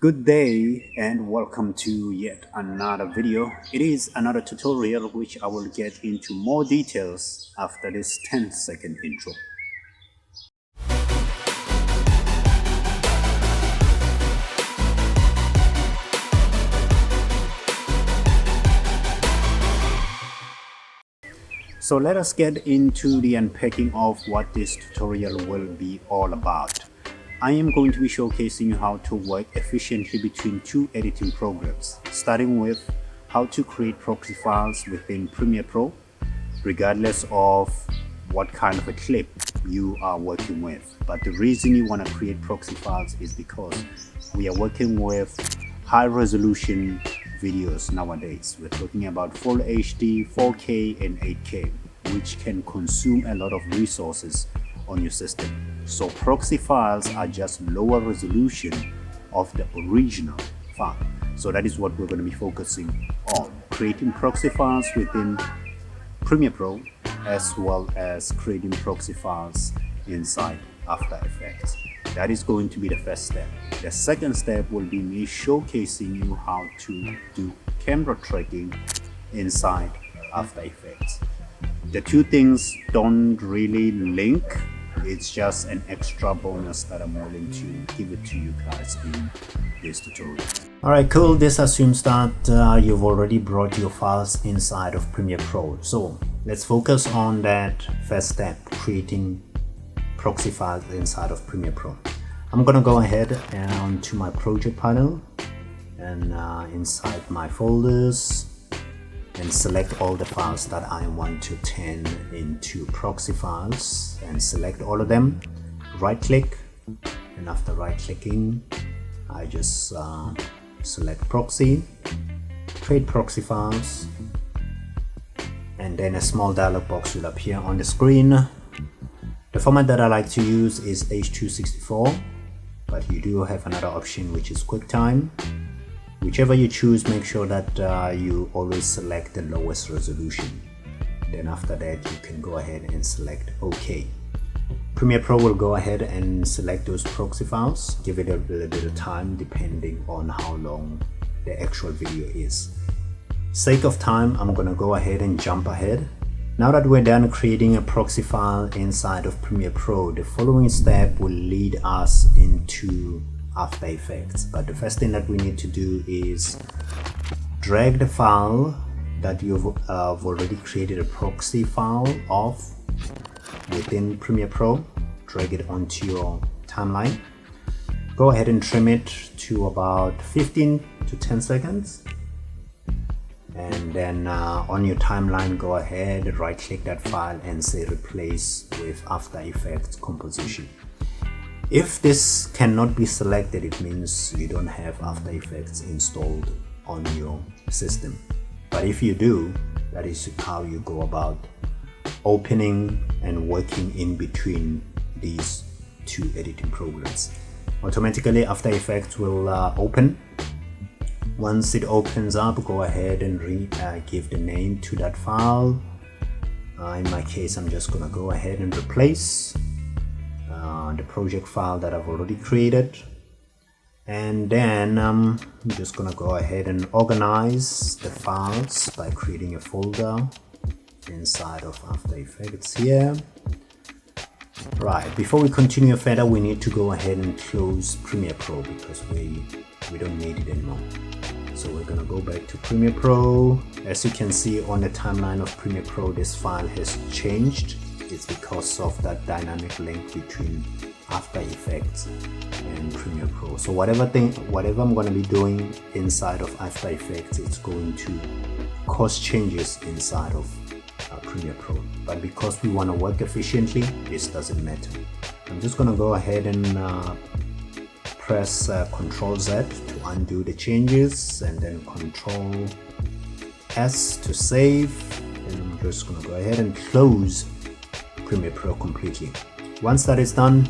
Good day and welcome to yet another video. It is another tutorial which I will get into more details after this 10-second intro. So let us get into the unpacking of what this tutorial will be all about. I am going to be showcasing you how to work efficiently between two editing programs, starting with how to create proxy files within Premiere Pro, regardless of what kind of a clip you are working with. But the reason you want to create proxy files is because we are working with high resolution videos nowadays. We're talking about full HD, 4K and 8K, which can consume a lot of resources on your system. So proxy files are just lower resolution of the original file. So that is what we're going to be focusing on, creating proxy files within Premiere Pro as well as creating proxy files inside After Effects. That is going to be the first step. The second step will be me showcasing you how to do camera tracking inside After Effects. The two things don't really link. It's just an extra bonus that I'm willing to give it to you guys in this tutorial. Alright, cool. This assumes that you've already brought your files inside of Premiere Pro. So let's focus on that first step, creating proxy files inside of Premiere Pro. I'm gonna go ahead and to my project panel and inside my folders and select all the files that I want to turn into proxy files and select all of them. Right click, and after right clicking I just select proxy, create proxy files, and then a small dialog box will appear on the screen. The format that I like to use is H.264, but you do have another option which is QuickTime. Whichever you choose, make sure that you always select the lowest resolution. Then after that you can go ahead and select OK. Premiere Pro will go ahead and select those proxy files. Give it a little bit of time depending on how long the actual video is. Sake of time, I'm gonna go ahead and jump ahead. Now that we're done creating a proxy file inside of Premiere Pro, the following step will lead us into After Effects. But the first thing that we need to do is drag the file that you've already created a proxy file of within Premiere Pro, drag it onto your timeline. Go ahead and trim it to about 15 to 10 seconds. And then on your timeline, go ahead, right click that file and say replace with After Effects composition. If this cannot be selected, it means you don't have After Effects installed on your system. But if you do, that is how you go about opening and working in between these two editing programs. Automatically After Effects will open. Once it opens up, go ahead and give the name to that file. In my case, I'm just gonna go ahead and replace the project file that I've already created, and then I'm just gonna go ahead and organize the files by creating a folder inside of After Effects here. Right, before we continue further, we need to go ahead and close Premiere Pro because we don't need it anymore. So we're gonna go back to Premiere Pro. As you can see on the timeline of Premiere Pro, this file has changed. It's because of that dynamic link between After Effects and Premiere Pro. So whatever I'm going to be doing inside of After Effects, it's going to cause changes inside of Premiere Pro. But because we want to work efficiently, this doesn't matter. I'm just going to go ahead and press Ctrl Z to undo the changes, and then Ctrl S to save. And I'm just going to go ahead and close Premiere Pro completely. Once that is done,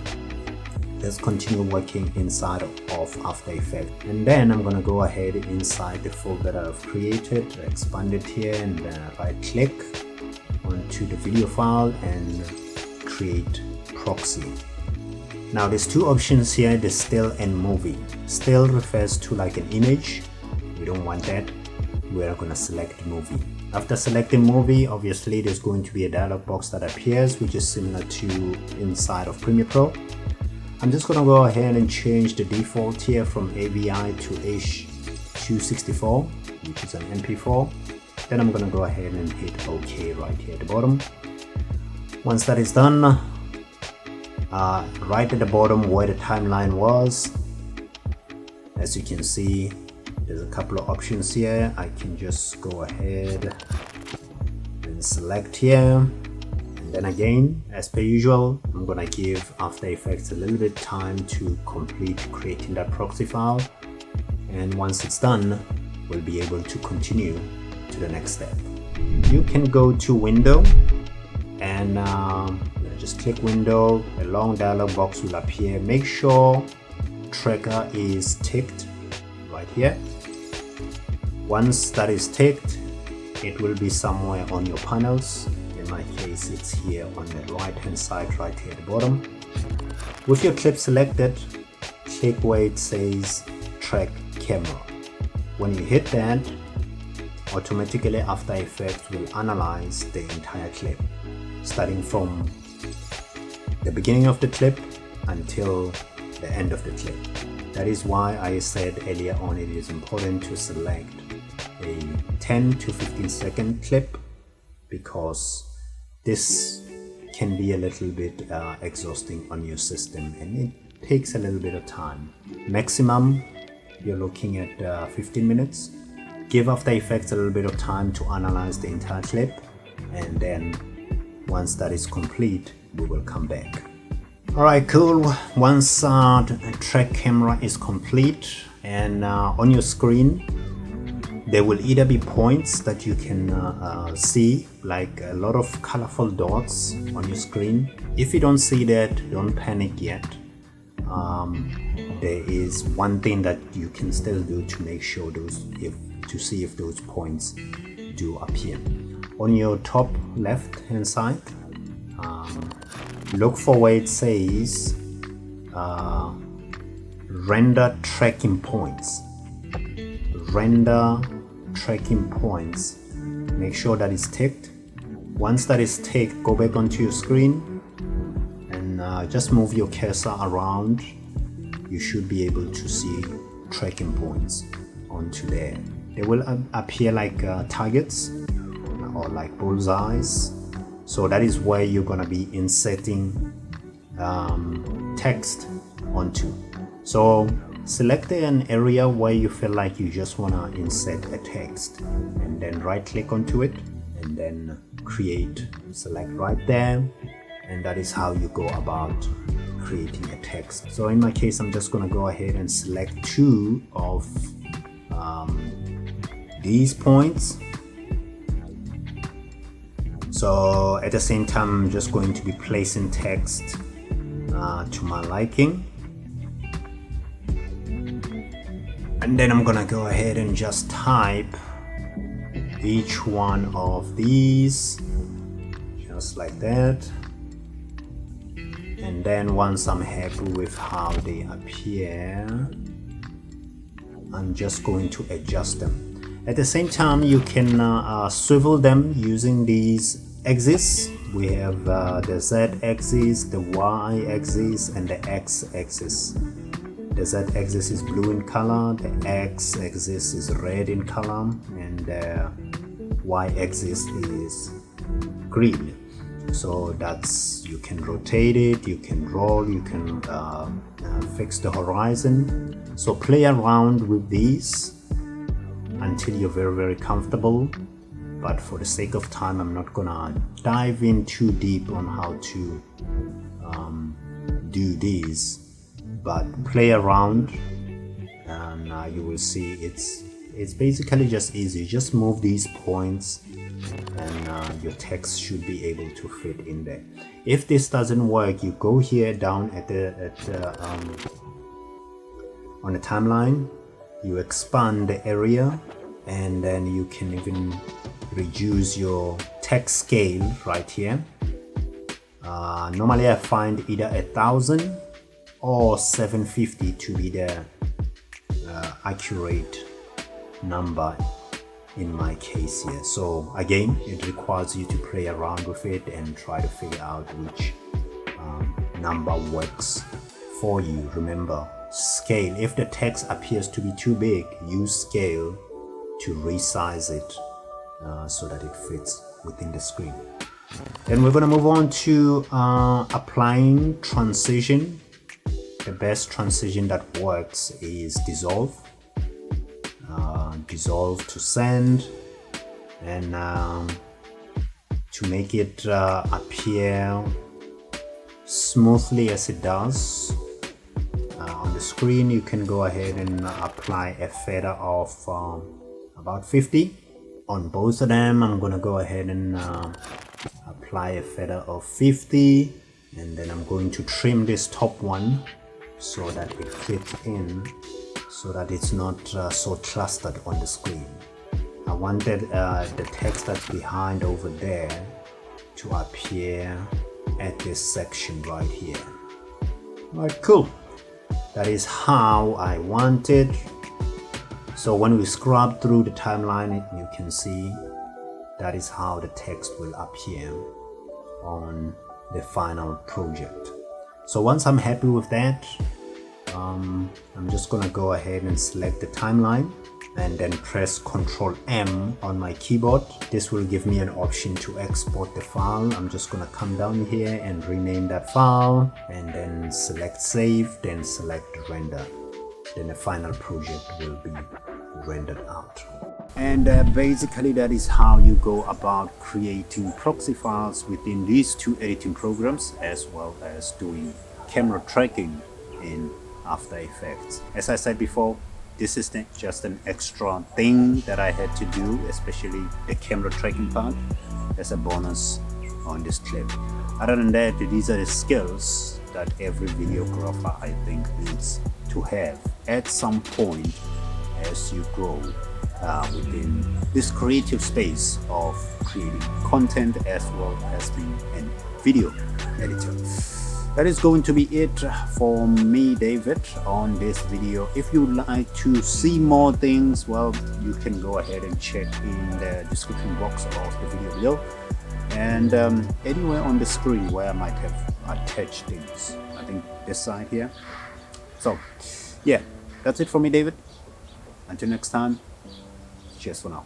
let's continue working inside of After Effects. And then I'm gonna go ahead inside the folder that I've created, expand it here, and right click onto the video file and create proxy. Now there's two options here, the still and movie. still refers to like an image. We don't want that. We're going to select movie. After selecting movie, obviously there's going to be a dialog box that appears, which is similar to inside of Premiere Pro. I'm just going to go ahead and change the default here from AVI to H264, which is an MP4. Then I'm going to go ahead and hit OK right here at the bottom. Once that is done, right at the bottom where the timeline was, as you can see, there's a couple of options here. I can just go ahead and select here, and then again, as per usual, I'm gonna give After Effects a little bit time to complete creating that proxy file, and once it's done, we'll be able to continue to the next step. You can go to Window and just click Window. A long dialog box will appear. Make sure Tracker is ticked right here. Once that is ticked, it will be somewhere on your panels. In my case, it's here on the right hand side, right here at the bottom. With your clip selected, click where it says Track Camera. When you hit that, automatically After Effects will analyze the entire clip, starting from the beginning of the clip until the end of the clip. That is why I said earlier on it is important to select a 10 to 15 second clip, because this can be a little bit exhausting on your system and it takes a little bit of time. Maximum, you're looking at 15 minutes. Give After Effects a little bit of time to analyze the entire clip, and then once that is complete, we will come back. Alright, cool. Once the track camera is complete, and on your screen there will either be points that you can see, like a lot of colorful dots on your screen. If you don't see that, don't panic yet. There is one thing that you can still do to make sure to see if those points do appear. On your top left hand side, look for where it says render tracking points. Render tracking points. Make sure that is ticked. Once that is ticked, go back onto your screen and just move your cursor around. You should be able to see tracking points onto there. They will appear like targets or like bullseyes. So that is where you're gonna be inserting text onto. So select an area where you feel like you just wanna insert a text, and then right click onto it and then create, select right there, and that is how you go about creating a text. So in my case, I'm just gonna go ahead and select two of these points. So at the same time, I'm just going to be placing text to my liking, and then I'm gonna go ahead and just type each one of these just like that. And then once I'm happy with how they appear, I'm just going to adjust them. At the same time, you can swivel them using these axes. We have the Z axis, the Y axis, and the X axis. The Z axis is blue in color, the X axis is red in color, and the Y axis is green. So that's, you can rotate it, you can roll, you can fix the horizon. So play around with these until you're very comfortable. But for the sake of time, I'm not gonna dive in too deep on how to do these, but play around and you will see it's basically just easy. Just move these points and your text should be able to fit in there. If this doesn't work, you go here down at on the timeline, you expand the area, and then you can even reduce your text scale right here. Normally I find either 1000 or 750 to be accurate number in my case here. So again, it requires you to play around with it and try to figure out which number works for you. Remember, scale. If the text appears to be too big, use scale to resize it so that it fits within the screen. Then we're going to move on to applying transition. The best transition that works is dissolve. Dissolve to send, and to make it appear smoothly as it does on the screen, you can go ahead and apply a feather of about 50 on both of them. I'm gonna go ahead and apply a feather of 50, and then I'm going to trim this top one so that it fits in, so that it's not so clustered on the screen. I wanted the text that's behind over there to appear at this section right here. Alright, cool. That is how I want it. So when we scrub through the timeline, you can see that is how the text will appear on the final project. So once I'm happy with that, I'm just gonna go ahead and select the timeline and then press Ctrl M on my keyboard. This will give me an option to export the file. I'm just gonna come down here and rename that file, and then select save, then select render. Then the final project will be rendered out. And basically that is how you go about creating proxy files within these two editing programs, as well as doing camera tracking in After Effects. As I said before, this is just an extra thing that I had to do, especially the camera tracking part, as a bonus on this clip. Other than that, these are the skills that every videographer, I think, needs to have at some point as you grow within this creative space of creating content as well as being a video editor. That is going to be it for me, David, on this video. If you'd like to see more things, well, you can go ahead and check in the description box of the video below, and anywhere on the screen where I might have attached things. I think this side here. So yeah, that's it for me, David. Until next time, cheers for now.